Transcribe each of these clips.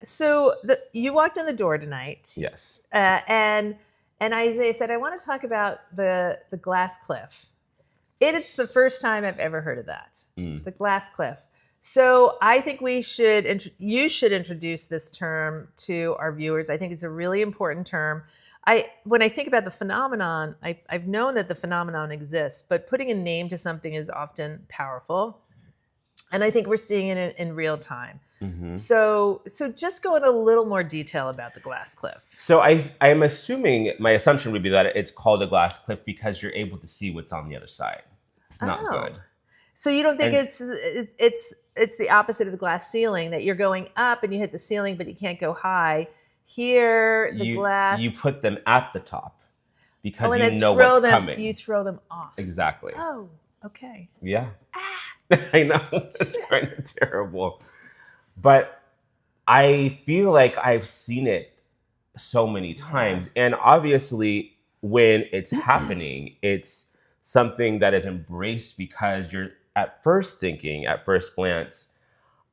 So you walked in the door tonight, Yes. uh, and and Isaiah said, "I want to talk about the glass cliff." It's the first time I've ever heard of that, Mm. the glass cliff. So I think you should introduce this term to our viewers. I think it's a really important term. When I think about the phenomenon, I've known that the phenomenon exists, but putting a name to something is often powerful, and I think we're seeing it in real time. Hmm. So just go into a little more detail about the glass cliff. So I'm assuming my assumption would be that it's called a glass cliff because you're able to see what's on the other side. It's not Oh, good. so you don't think And it's the opposite of the glass ceiling, that you're going up and you hit the ceiling, but you can't go high. Here, the you glass. put them at the top Oh, because and you then know what's you coming. throw them off. Exactly. Oh, okay. Yeah. Ah, I know it's kind shit. of terrible. But I feel like I've seen it so many Yeah. times. And obviously, when it's happening, it's something that is embraced because you're at first thinking, at first glance,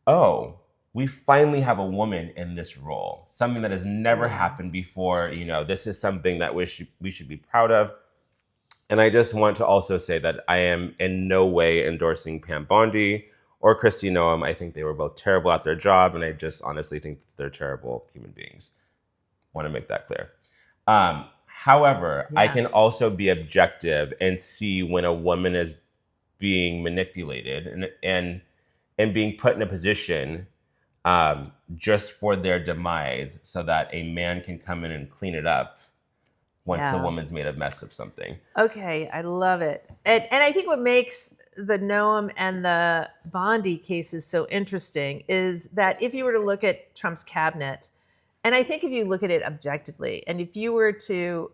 oh, we finally have a woman in this role, something that has never Yeah. happened before. This is something that we should be proud of. And I just want to also say that I am in no way endorsing Pam Bondi or Christy Noem. I think they were both terrible at their job, and I just honestly think that they're terrible human beings. Want to make that clear. However, I Yeah. can also be objective and see when a woman is being manipulated and being put in a position just for their demise, so that a man can come in and clean it up once the Yeah. woman's made a mess of something. Okay, I love it. And I think what makes the Noam and the Bondi cases so interesting is that if you were to look at Trump's cabinet, and I think if you look at it objectively, and if you were to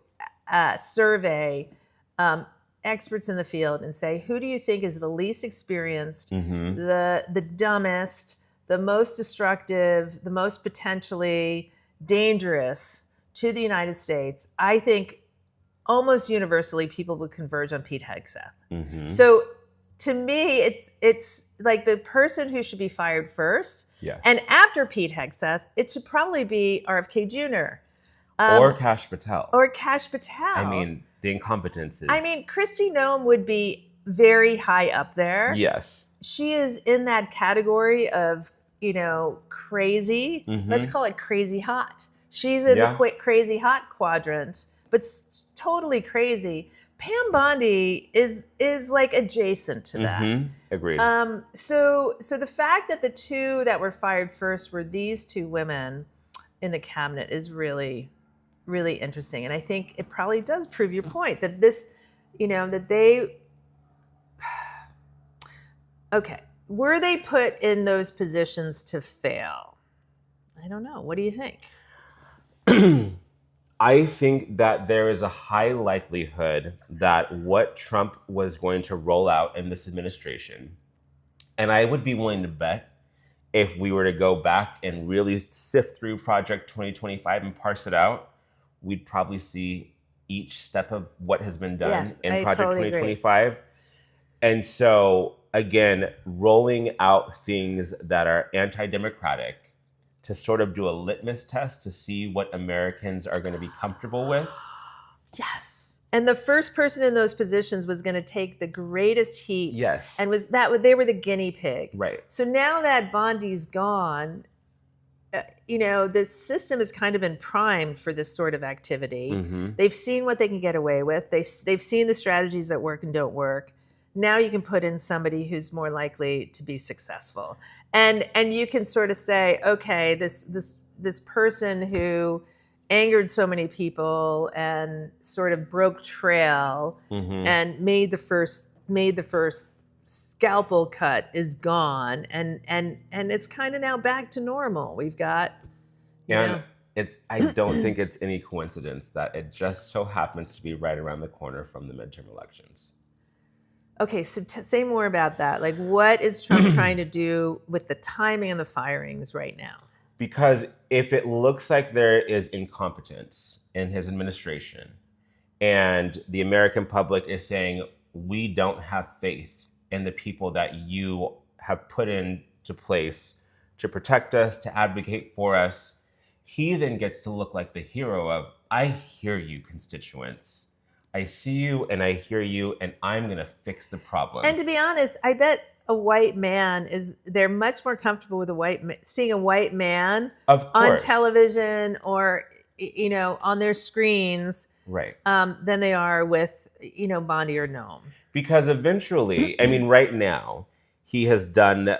survey um, experts in the field and say, who do you think is the least experienced, Mm-hmm. the dumbest, the most destructive, the most potentially dangerous to the United States, I think almost universally people would converge on Pete Hegseth. Mm-hmm. So to me, it's like the person who should be fired first, and Yes. after Pete Hegseth, it should probably be RFK Jr. Or um, Cash Patel. or Kash I Patel. mean, the incompetence I is mean, Kristi Noem would be very high up there. yes. She is in that category of, crazy. Let's Mm-hmm. call it crazy hot. She's in the Yeah. crazy hot quadrant, but totally crazy. Pam Bondi is like adjacent to that. Mm-hmm. Agreed. So the fact that the two that were fired first were these two women in the cabinet is really, really interesting, and I think it probably does prove your point that that they okay, were they put in those positions to fail? I don't know. What do you think? I think that there is a high likelihood that what Trump was going to roll out in this administration, and I would be willing to bet if we were to go back and really sift through Project 2025 and parse it out, we'd probably see each step of what has been done Yes, in I Project totally agree. 2025. And so, again, rolling out things that are anti democratic to sort of do a litmus test to see what Americans are going to be comfortable with. Yes. And the first person in those positions was going to take the greatest heat, Yes. and was that they were the guinea pig. Right. So now that Bondi's gone, the system has kind of been primed for this sort of activity. Mm-hmm. They've seen what they can get away with. They've seen the strategies that work and don't work. Now you can put in somebody who's more likely to be successful, and you can sort of say, okay, this person who angered so many people and sort of broke trail Mm-hmm. and made the first scalpel cut is gone, and it's kind of now back to normal. We've got you And know I don't think it's any coincidence that it just so happens to be right around the corner from the midterm elections. okay, so say more about that. Like, what is Trump trying to do with the timing and the firings right now? Because if it looks like there is incompetence in his administration and the American public is saying, we don't have faith in the people that you have put into place to protect us, to advocate for us, he then gets to look like the hero of, I hear you, constituents. I see you and I hear you, and I'm going to fix the problem. And to be honest, I bet a white man they're much more comfortable with seeing a white man on television or, on their screens, right, than they are with, Bondi or Noem. Because eventually, right now, he has done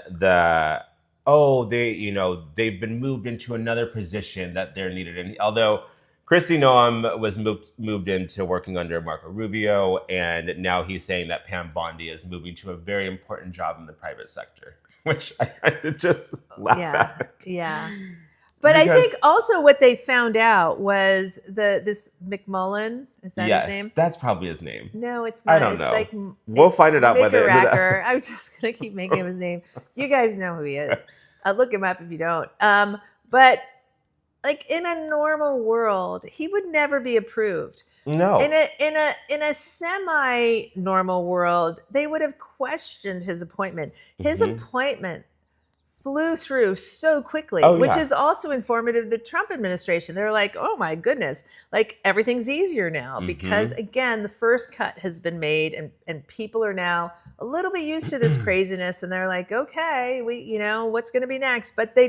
they've been moved into another position that they're needed in. Although Kristi Noem was moved into working under Marco Rubio, and now he's saying that Pam Bondi is moving to a very important job in the private sector, which I had to just laugh at. Yeah. But I think also what they found out was this McMullen, is that his name? That's probably his name. No, it's not. I don't know. We'll find it out by the end of that. I'm just going to keep making him his name. You guys know who he is. Look him up if you don't. But like in a normal world, he would never be approved. No. In a semi-normal world, they would have questioned his appointment. His appointment flew through so quickly, which is also informative of the Trump administration. They're like, oh my goodness, like everything's easier now because again, the first cut has been made and people are now a little bit used to this craziness and they're like, okay, what's going to be next? But they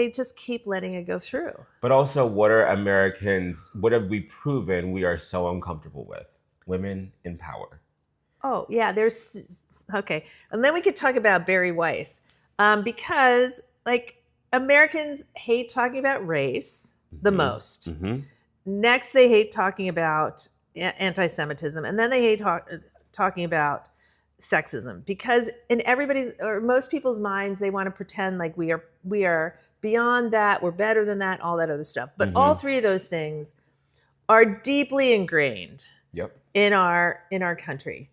just keep letting it go through. But also, what have we proven we are so uncomfortable with? Women in power. Oh yeah, okay. And then we could talk about Barry Weiss. Because like Americans hate talking about race the most. Next, they hate talking about anti-Semitism, and then they hate talking about sexism. Because in most people's minds, they want to pretend like we are beyond that, we're better than that, all that other stuff. But all three of those things are deeply ingrained in our country,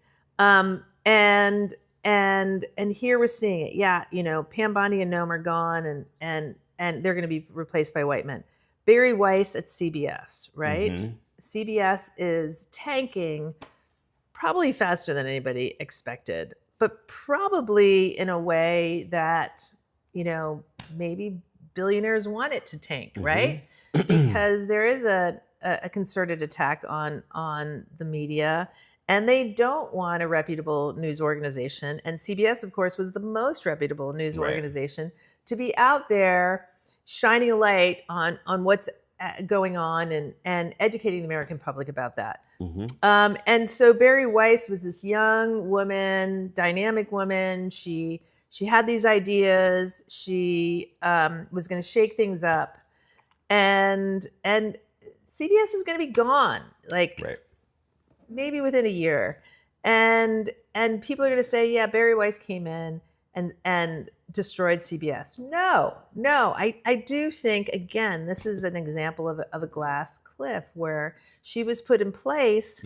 And here we're seeing it. Yeah, Pam Bondi and Noem are gone and they're going to be replaced by white men. Barry Weiss at CBS, right? CBS is tanking probably faster than anybody expected, but probably in a way that, maybe billionaires want it to tank, right? Because there is a concerted attack on the media. And they don't want a reputable news organization. And CBS, of course, was the most reputable news organization to be out there shining a light on what's going on and educating the American public about that. And so Barry Weiss was this young woman, dynamic woman. She had these ideas. She was going to shake things up. And CBS is going to be gone. Maybe within a year. And people are going to say, yeah, Barry Weiss came in and destroyed CBS. No, I do think, again, this is an example of a glass cliff where she was put in place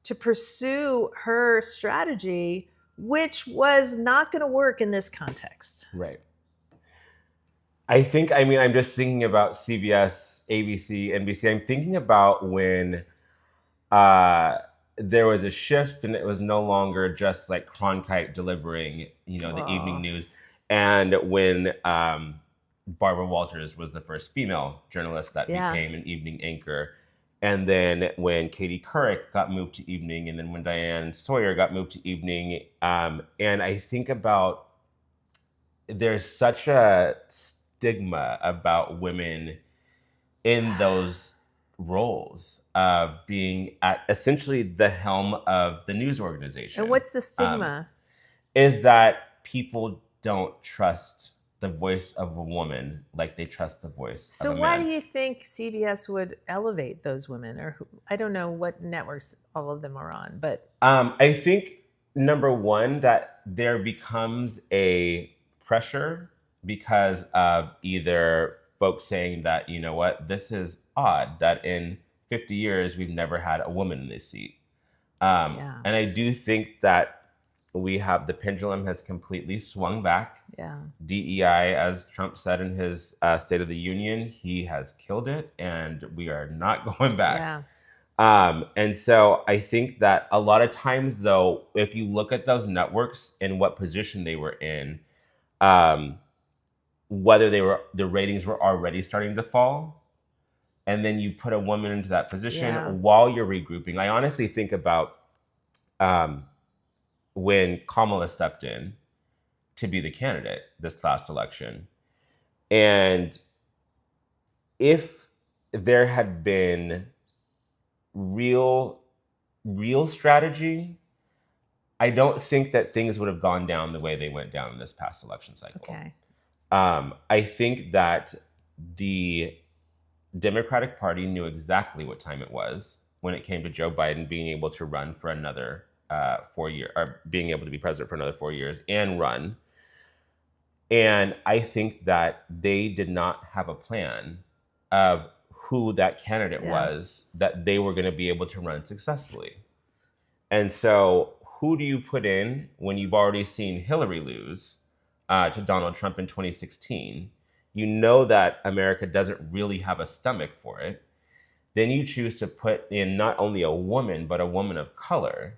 to pursue her strategy, which was not going to work in this context. Right. I think, I'm just thinking about CBS, ABC, NBC. I'm thinking about when there was a shift and it was no longer just like Cronkite delivering, the evening news. And when Barbara Walters was the first female journalist that became an evening anchor. And then when Katie Couric got moved to evening, and then when Diane Sawyer got moved to evening. And I think about there's such a stigma about women in those roles of being at essentially the helm of the news organization. And what's the stigma? Is that people don't trust the voice of a woman like they trust the voice of a man. So why do you think CBS would elevate those women? Or I don't know what networks all of them are on, but... I think, number one, that there becomes a pressure because of either folks saying that, you know what, this is odd that in 50 years we've never had a woman in this seat. And I do think that the pendulum has completely swung back. Yeah. DEI, as Trump said in his State of the Union, he has killed it and we are not going back. Yeah. And so I think that a lot of times, though, if you look at those networks and what position they were in, whether the ratings were already starting to fall, and then you put a woman into that position while you're regrouping. I honestly think about when Kamala stepped in to be the candidate this last election, and if there had been real strategy, I don't think that things would have gone down the way they went down in this past election cycle. Okay. I think that the Democratic Party knew exactly what time it was when it came to Joe Biden being able to run for another 4 years, or being able to be president for another 4 years and run. And I think that they did not have a plan of who that candidate was that they were going to be able to run successfully. And so who do you put in when you've already seen Hillary lose to Donald Trump in 2016? You know that America doesn't really have a stomach for it. Then you choose to put in not only a woman, but a woman of color.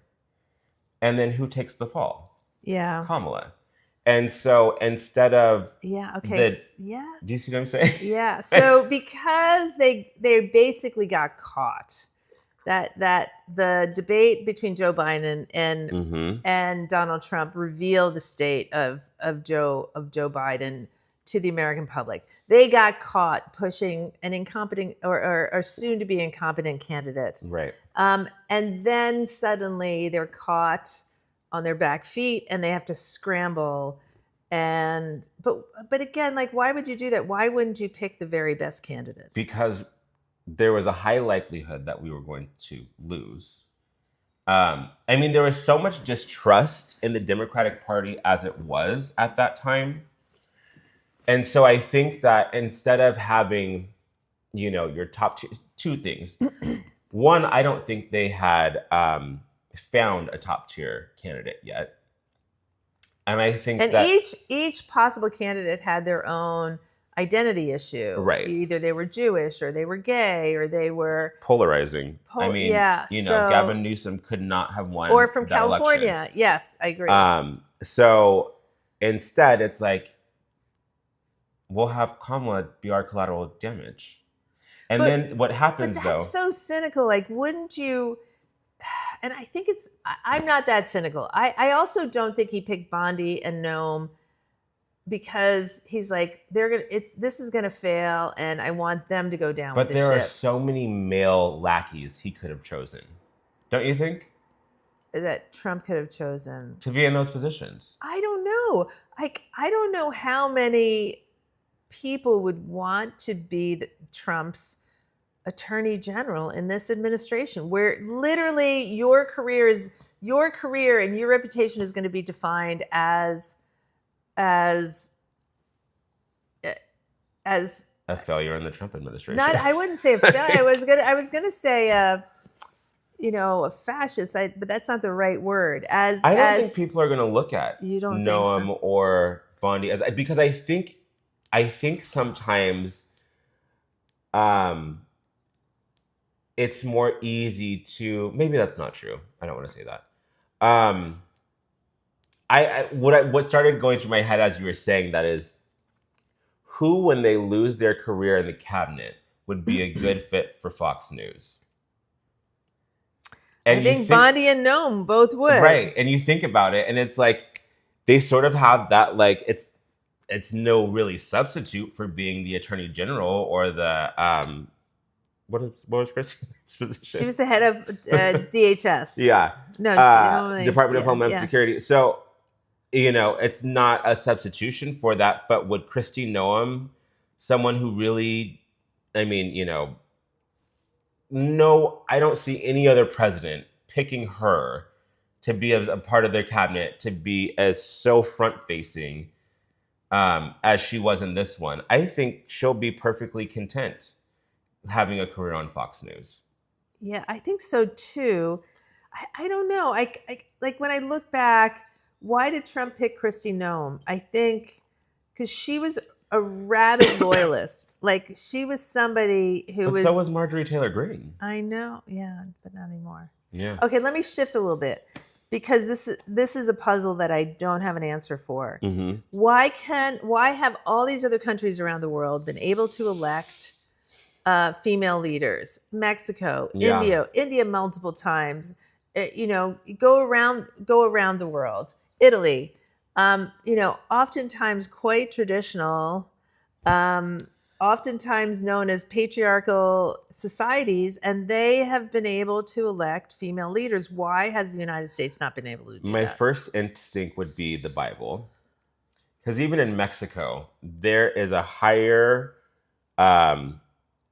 And then who takes the fall? Yeah. Kamala. And so instead of yes. Do you see what I'm saying? Yeah. So because they basically got caught, that the debate between Joe Biden and Donald Trump revealed the state of Joe Biden to the American public. They got caught pushing an incompetent or soon to be incompetent candidate. Right. And then suddenly they're caught on their back feet and they have to scramble. And but again, like, why would you do that? Why wouldn't you pick the very best candidate? Because there was a high likelihood that we were going to lose. I mean, there was so much distrust in the Democratic Party as it was at that time. And so I think that instead of having, your top two things, one, I don't think they had found a top tier candidate yet. And I think that each possible candidate had their own identity issue. Right. Either they were Jewish or they were gay or they were polarizing. I mean, Gavin Newsom could not have won. Or from that California. election. Yes, I agree. So instead, it's like, we'll have Kamala be our collateral damage. And then what happens, but that's so cynical. Like, wouldn't you? And I think I'm not that cynical. I also don't think he picked Bondi and Noem because he's like, this is gonna fail, and I want them to go down with the ship. But there are so many male lackeys he could have chosen, don't you think? That Trump could have chosen to be in those positions. I don't know. I don't know how many people would want to be Trump's attorney general in this administration, where literally your career and your reputation is going to be defined as a failure in the Trump administration. I wouldn't say a failure. I was gonna say a fascist, but that's not the right word. I don't think people are going to look at Noem or Bondi because I think sometimes it's more easy to, maybe that's not true. I don't want to say that. What started going through my head as you were saying that is, who, when they lose their career in the cabinet, would be a good fit for Fox News? And I think Bondi and Noem both would. Right. And you think about it, and it's like, they sort of have that, like, it's no really substitute for being the attorney general or the, what was Christie's position? She was the head of DHS. Yeah. No, Department of Homeland Security. So, it's not a substitution for that, but would Kristi Noem, someone who really, no, I don't see any other president picking her to be a part of their cabinet, to be as so front-facing as she was in this one. I think she'll be perfectly content having a career on Fox News. Yeah, I think so too. I don't know. I like, when I look back, why did Trump pick Kristi Noem? I think because she was a rabid loyalist. Like, she was somebody who was. So was Marjorie Taylor Greene. I know, yeah, but not anymore. Yeah. Okay, let me shift a little bit. because this is a puzzle that I don't have an answer for. Mm-hmm. Why have all these other countries around the world been able to elect female leaders? Mexico, Yeah. India multiple times. Go around the world. Italy, oftentimes quite traditional, oftentimes known as patriarchal societies, and they have been able to elect female leaders. Why has the United States not been able to do My that? first instinct would be the Bible. Because even in Mexico, there is a higher um,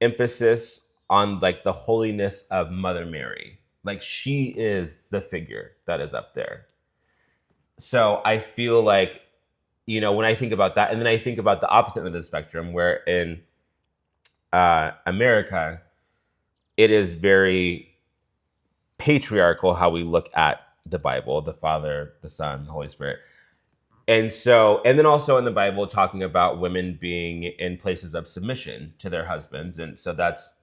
emphasis on like the holiness of Mother Mary. Like she is the figure that is up there. So I feel like, when I think about that, and then I think about the opposite end of the spectrum, where in America, it is very patriarchal how we look at the Bible, the Father, the Son, the Holy Spirit. And then also in the Bible, talking about women being in places of submission to their husbands. And so that's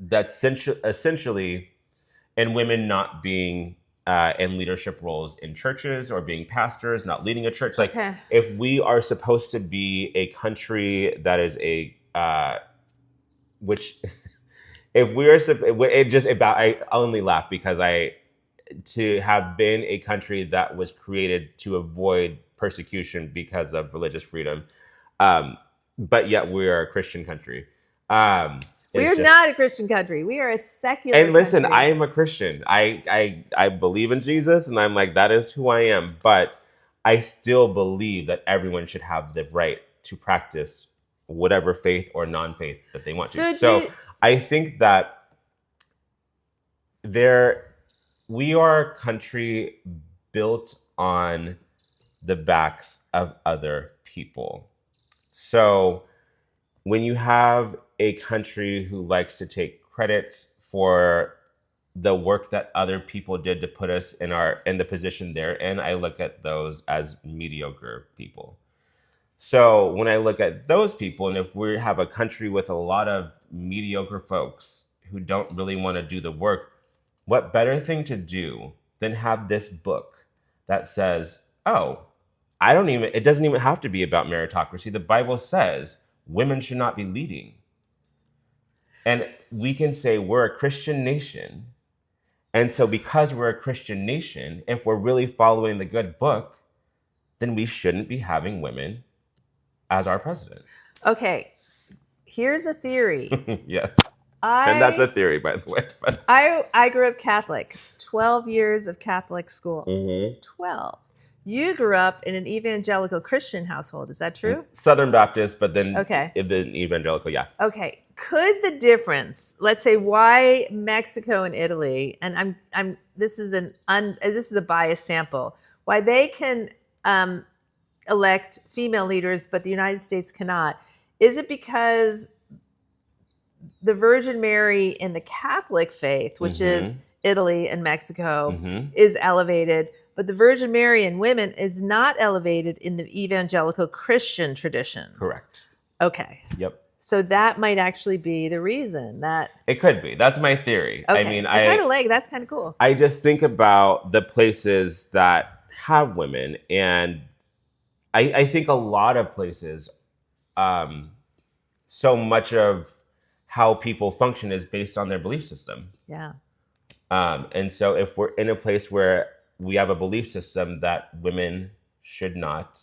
essentially, and women not being in leadership roles in churches or being pastors, not leading a church. Like, Okay. if we are supposed to be a country that is which, if we are, I only laugh because to have been a country that was created to avoid persecution because of religious freedom, but yet we are a Christian country. We are not a Christian country. We are a secular And listen, country. I am a Christian. I believe in Jesus, and I'm like, that is who I am. But I still believe that everyone should have the right to practice whatever faith or non-faith that they want to. So I think that we are a country built on the backs of other people. So when you have a country who likes to take credit for the work that other people did to put us in the position they're in, I look at those as mediocre people. So when I look at those people, and if we have a country with a lot of mediocre folks who don't really want to do the work, what better thing to do than have this book that says, oh, it doesn't even have to be about meritocracy. The Bible says women should not be leading. And we can say we're a Christian nation. And so because we're a Christian nation, if we're really following the good book, then we shouldn't be having women as our president. Okay, here's a theory. Yes. And that's a theory, by the way. I grew up Catholic, 12 years of Catholic school. Mm-hmm. 12. You grew up in an evangelical Christian household. Is that true? Southern Baptist, but then okay. Evangelical, yeah. Okay. Could the difference, let's say, why Mexico and Italy, and this is a biased sample, why they can elect female leaders, but the United States cannot? Is it because the Virgin Mary in the Catholic faith, which is Italy and Mexico, is elevated, but the Virgin Mary in women is not elevated in the evangelical Christian tradition? Correct. Okay. Yep. So that might actually be the reason that... It could be. That's my theory. Okay. I mean, that's kind of cool. I just think about the places that have women, and I think a lot of places, so much of how people function is based on their belief system. Yeah. And so if we're in a place where we have a belief system that women should not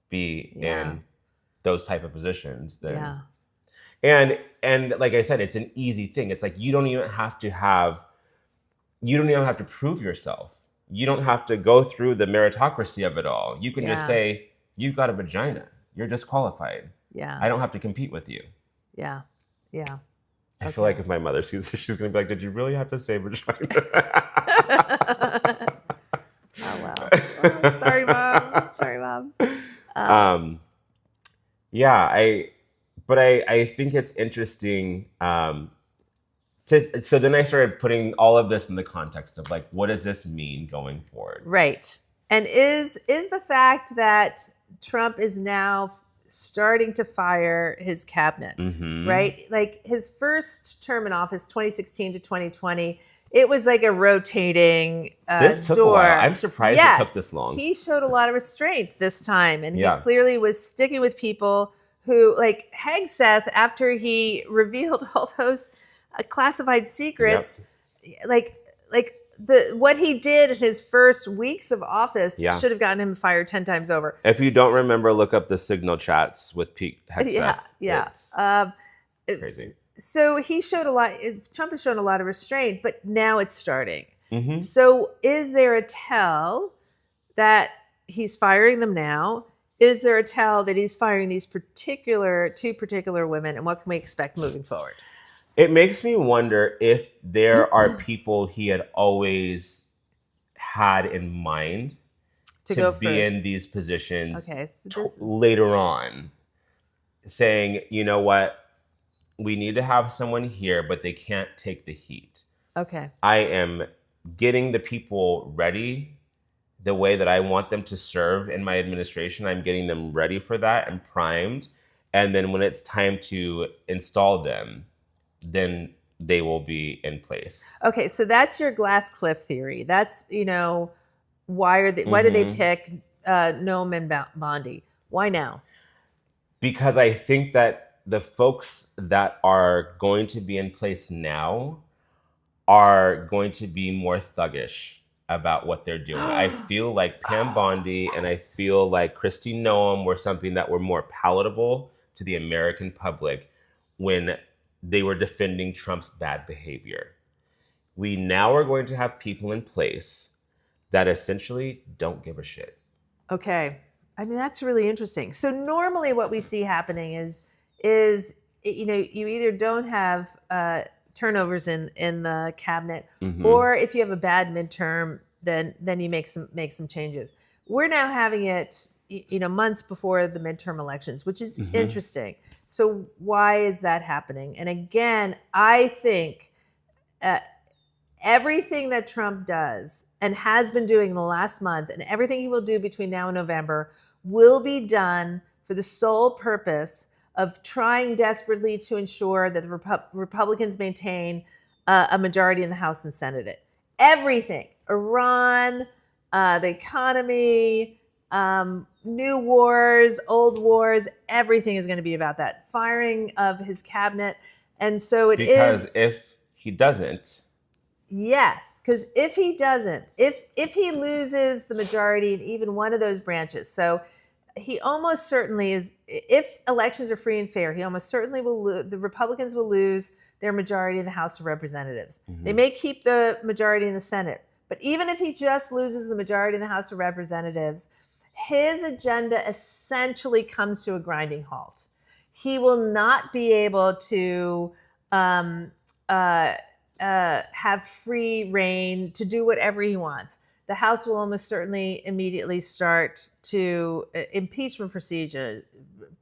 be in those type of positions, then and like I said, it's an easy thing. It's like you don't even have to prove yourself. You don't have to go through the meritocracy of it all. You can just say, you've got a vagina. You're disqualified. Yeah. I don't have to compete with you. Yeah. Yeah. I feel like if my mother sees this, she's going to be like, did you really have to say vagina? Oh, wow. Oh, sorry, Mom. Sorry, Mom. But I think it's interesting. So then I started putting all of this in the context of like, what does this mean going forward? Right. And is the fact that Trump is now starting to fire his cabinet, right? Like his first term in office, 2016 to 2020, It was like a rotating This took a door. while. I'm surprised it took Yes, this long. he showed a lot of restraint this time, and he Yeah. clearly was sticking with people who, like Hegseth, after he revealed all those classified secrets, like what he did in his first weeks of office Yeah. should have gotten him fired 10 times over. If you don't remember, look up the Signal chats with Pete Hegseth. Yeah. It's crazy. So he showed a lot. Trump has shown a lot of restraint, but now it's starting. Mm-hmm. So is there a tell that he's firing them now? Is there a tell that he's firing these two particular women? And what can we expect moving forward? It makes me wonder if there are people he had always had in mind to go be first. in these positions so later on, saying, you know what, we need to have someone here, but they can't take the heat. Okay. I am getting the people ready the way that I want them to serve in my administration. I'm getting them ready for that and primed. And then when it's time to install them, then they will be in place. Okay, so that's your glass cliff theory. That's, why did they pick Noem and Bondi? Why now? Because I think that the folks that are going to be in place now are going to be more thuggish about what they're doing. I feel like Pam Bondi and I feel like Kristi Noem were something that were more palatable to the American public when they were defending Trump's bad behavior. We now are going to have people in place that essentially don't give a shit. Okay. I mean, that's really interesting. So normally what we see happening is you either don't have turnovers in the cabinet, or if you have a bad midterm, then you make some changes. We're now having it, months before the midterm elections, which is interesting. So why is that happening? And again, I think everything that Trump does and has been doing in the last month, and everything he will do between now and November, will be done for the sole purpose of trying desperately to ensure that the Republicans maintain a majority in the House and Senate. Everything, Iran, the economy, new wars, old wars, everything is going to be about that. Firing of his cabinet. And so because if he doesn't. Yes, because if he doesn't, if he loses the majority in even one of those branches, so he almost certainly is, if elections are free and fair, he almost certainly will the Republicans will lose their majority in the House of Representatives. They may keep the majority in the Senate, but even if he just loses the majority in the House of Representatives, his agenda essentially comes to a grinding halt. He will not be able to have free reign to do whatever he wants. The House will almost certainly immediately start to impeachment procedures,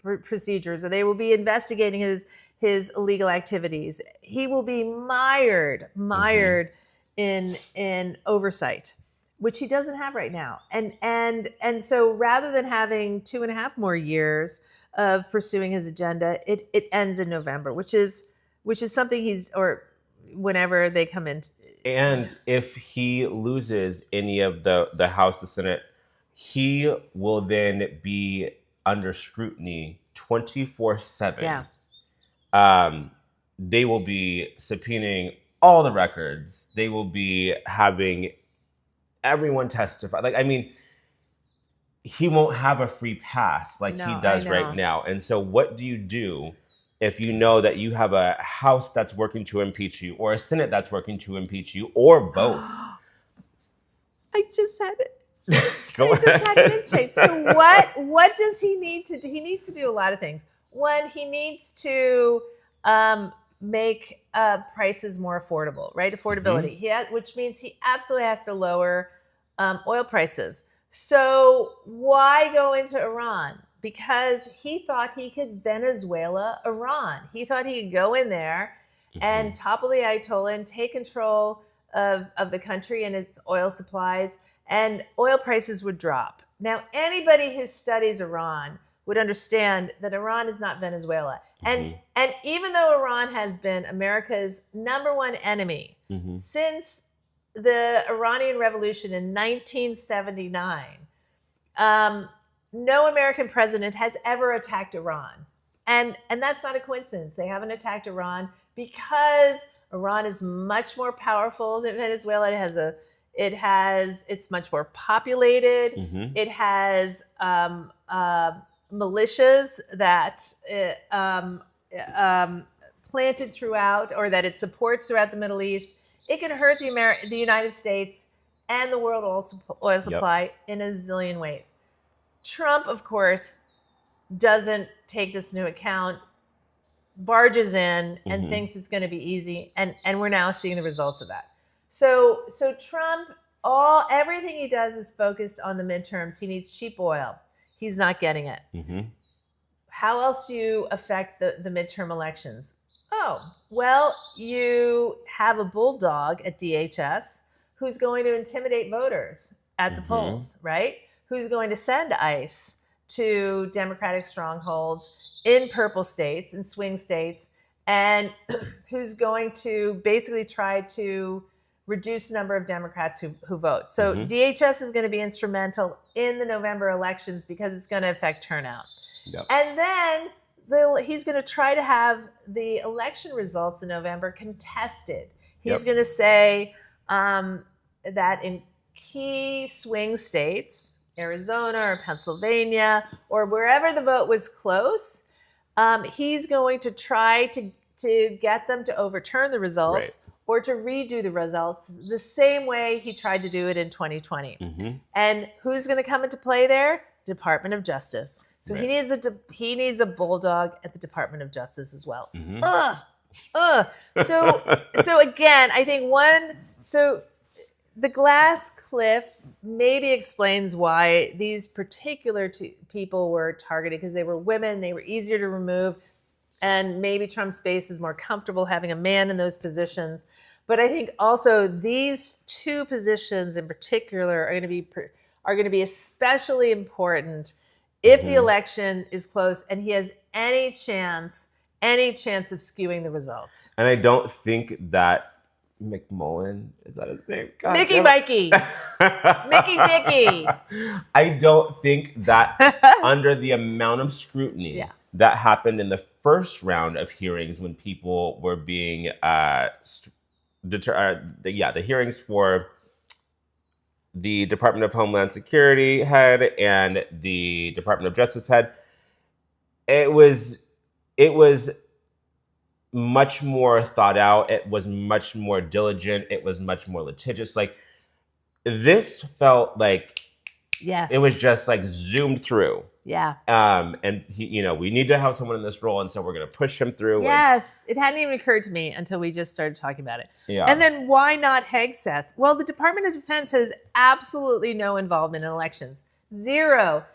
or they will be investigating his illegal activities. He will be mired in oversight, which he doesn't have right now. And so rather than having 2.5 more years of pursuing his agenda, it ends in November, which is something or whenever they come in. And if he loses any of the House, the Senate, he will then be under scrutiny 24/7. Yeah. They will be subpoenaing all the records. They will be having everyone testify. He won't have a free pass like he does right now. And so what do you do if you know that you have a House that's working to impeach you, or a Senate that's working to impeach you, or both? I just had it. Go ahead. Just had an insight. So what does he need to do? He needs to do a lot of things. One, he needs to make prices more affordable, right? Affordability, which means he absolutely has to lower oil prices. So why go into Iran? Because he thought he could Venezuela Iran. He thought he could go in there and topple the Ayatollah and take control of the country and its oil supplies, and oil prices would drop. Now, anybody who studies Iran would understand that Iran is not Venezuela. And even though Iran has been America's number one enemy since the Iranian Revolution in 1979, no American president has ever attacked Iran. And that's not a coincidence. They haven't attacked Iran because Iran is much more powerful than Venezuela. It's much more populated. It has militias that planted throughout, or that it supports throughout the Middle East. It can hurt the United States and the world oil supply in a zillion ways. Trump, of course, doesn't take this into account, barges in and thinks it's going to be easy, and we're now seeing the results of that. So Trump, everything he does is focused on the midterms. He needs cheap oil. He's not getting it. How else do you affect the midterm elections? Oh, well, you have a bulldog at DHS who's going to intimidate voters at the polls, right? Who's going to send ICE to Democratic strongholds in purple states and swing states, and who's going to basically try to reduce the number of Democrats who vote. So DHS is going to be instrumental in the November elections because it's going to affect turnout. And then he's going to try to have the election results in November contested. He's going to say that in key swing states, Arizona or Pennsylvania, or wherever the vote was close, he's going to try to get them to overturn the results or to redo the results the same way he tried to do it in 2020. And who's going to come into play there? Department of Justice. So he needs a bulldog at the Department of Justice as well. So again, I think the glass cliff maybe explains why these particular people were targeted, because they were women, they were easier to remove, and maybe Trump's base is more comfortable having a man in those positions. But I think also these two positions in particular are going to be especially important if the election is close and he has any chance of skewing the results. And I don't think that McMullen, is that his name? God, Mickey Mikey. Mickey Dickey. I don't think that under the amount of scrutiny that happened in the first round of hearings when people were being the hearings for the Department of Homeland Security head and the Department of Justice head, it was much more thought out. It was much more diligent. It was much more litigious. Like, this felt like it was just like zoomed through. And we need to have someone in this role, and so we're going to push him through. Yes, it hadn't even occurred to me until we just started talking about it. And then why not Hegseth? Well, the Department of Defense has absolutely no involvement in elections. Zero.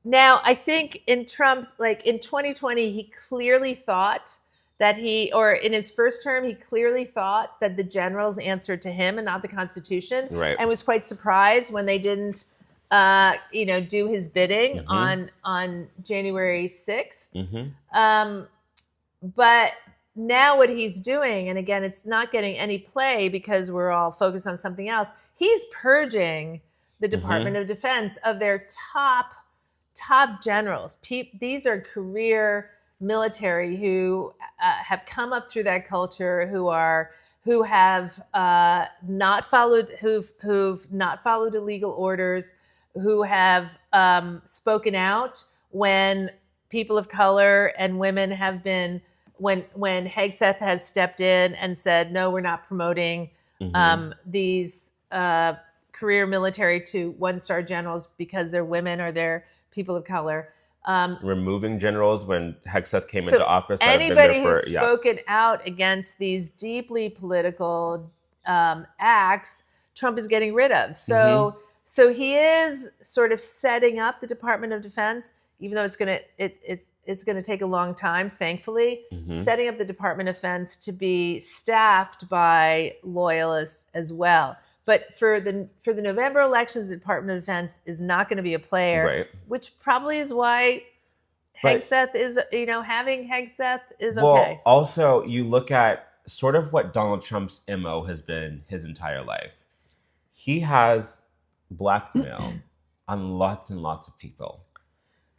Now, I think in Trump's, in 2020, he clearly thought that in his first term, he clearly thought that the generals answered to him and not the Constitution, and was quite surprised when they didn't do his bidding on January 6th. But now what he's doing, and again, it's not getting any play because we're all focused on something else, he's purging the Department of Defense of their top generals. These are career military who have come up through that culture, who have not followed illegal orders, who have spoken out when people of color and women have been, when Hegseth has stepped in and said, no, we're not promoting these career military to one-star generals because they're women or they're people of color. Removing generals when Hegseth came into office. Anybody who's spoken out against these deeply political acts, Trump is getting rid of. So he is sort of setting up the Department of Defense, even though it's going to take a long time, thankfully, setting up the Department of Defense to be staffed by loyalists as well. But for the November elections, the Department of Defense is not going to be a player, Right. which probably is why But- Hegseth is, having Hegseth is Well, okay. also, you look at sort of what Donald Trump's MO has been his entire life. He has blackmail on lots and lots of people.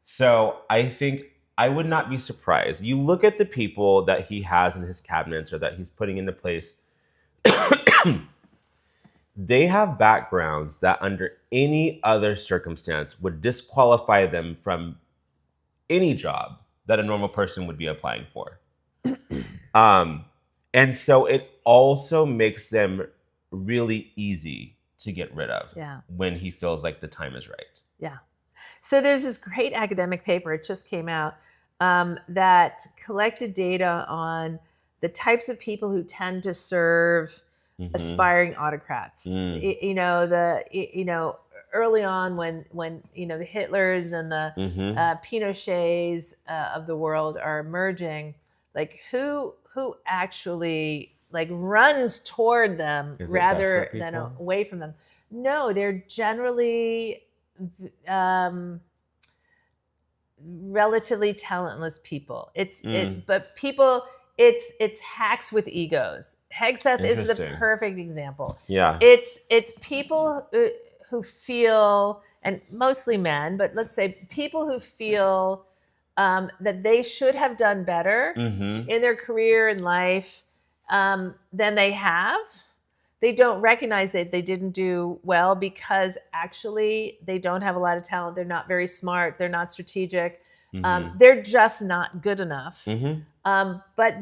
So I think I would not be surprised. You look at the people that he has in his cabinets or that he's putting into place, they have backgrounds that under any other circumstance would disqualify them from any job that a normal person would be applying for. And so it also makes them really easy to get rid of when he feels like the time is right. Yeah. So there's this great academic paper, it just came out, that collected data on the types of people who tend to serve aspiring autocrats. Early on when the Hitlers and the Pinochets of the world are emerging, like who actually like runs toward them rather than away from them? No, they're generally relatively talentless people. But people. It's hacks with egos. Hegseth is the perfect example. Yeah. It's people who feel, and mostly men, but let's say people who feel that they should have done better in their career and life than they have. They don't recognize that they didn't do well because actually they don't have a lot of talent. They're not very smart. They're not strategic. They're just not good enough. But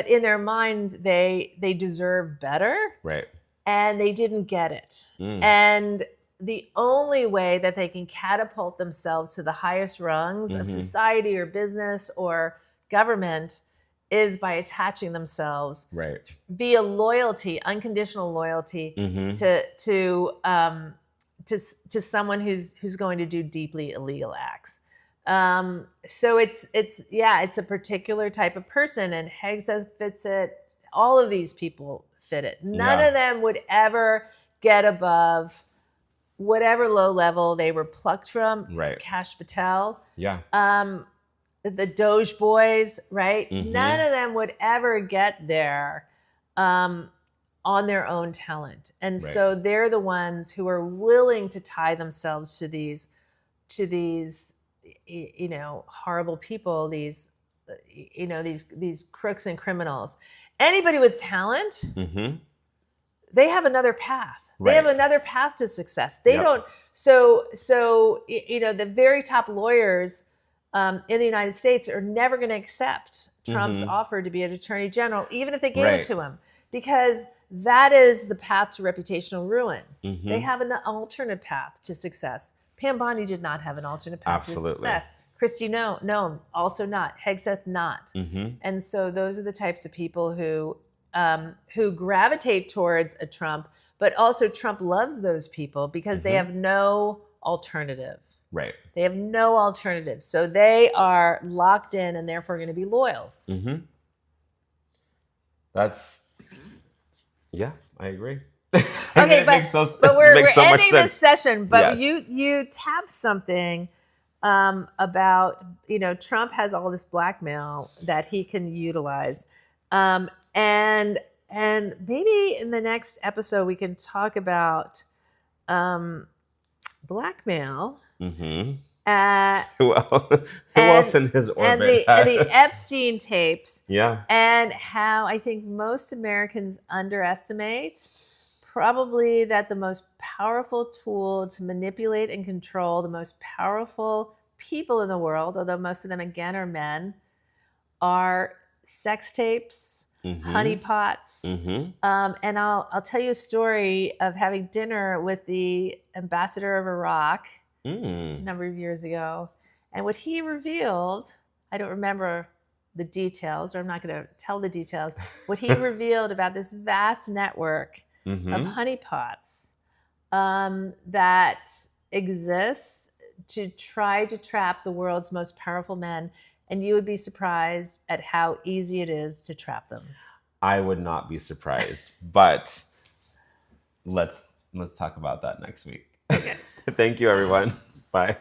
in their mind, they deserve better. Right. And they didn't get it. And the only way that they can catapult themselves to the highest rungs of society or business or government is by attaching themselves via loyalty, unconditional loyalty to someone who's going to do deeply illegal acts. So it's a particular type of person, and Hegseth fits it. All of these people fit it. None of them would ever get above whatever low level they were plucked from. Right. Kash Patel. Yeah. The Doge boys, right? None of them would ever get there on their own talent. And so they're the ones who are willing to tie themselves to these horrible people, these crooks and criminals. Anybody with talent, they have another path. They have another path to success. They don't. So the very top lawyers in the United States are never going to accept Trump's offer to be an attorney general, even if they gave it to him, because that is the path to reputational ruin. They have an alternate path to success. Pam Bondi did not have an alternate path to success. Christy Noem, also not. Hegseth, not. And so those are the types of people who gravitate towards a Trump, but also Trump loves those people because they have no alternative. Right. They have no alternative. So they are locked in and therefore going to be loyal. Yeah, I agree. Okay, but we're ending this session, but you tapped something about, Trump has all this blackmail that he can utilize. And maybe in the next episode, we can talk about blackmail. Who else in his orbit? And the Epstein tapes. Yeah. And how I think most Americans underestimate probably that the most powerful tool to manipulate and control the most powerful people in the world, although most of them, again, are men, are sex tapes, honeypots. And I'll tell you a story of having dinner with the ambassador of Iraq a number of years ago. And what he revealed, I don't remember the details, or I'm not going to tell the details, what he revealed about this vast network of honeypots that exists to try to trap the world's most powerful men. And you would be surprised at how easy it is to trap them. I would not be surprised. But let's talk about that next week. Okay. Thank you, everyone. Bye.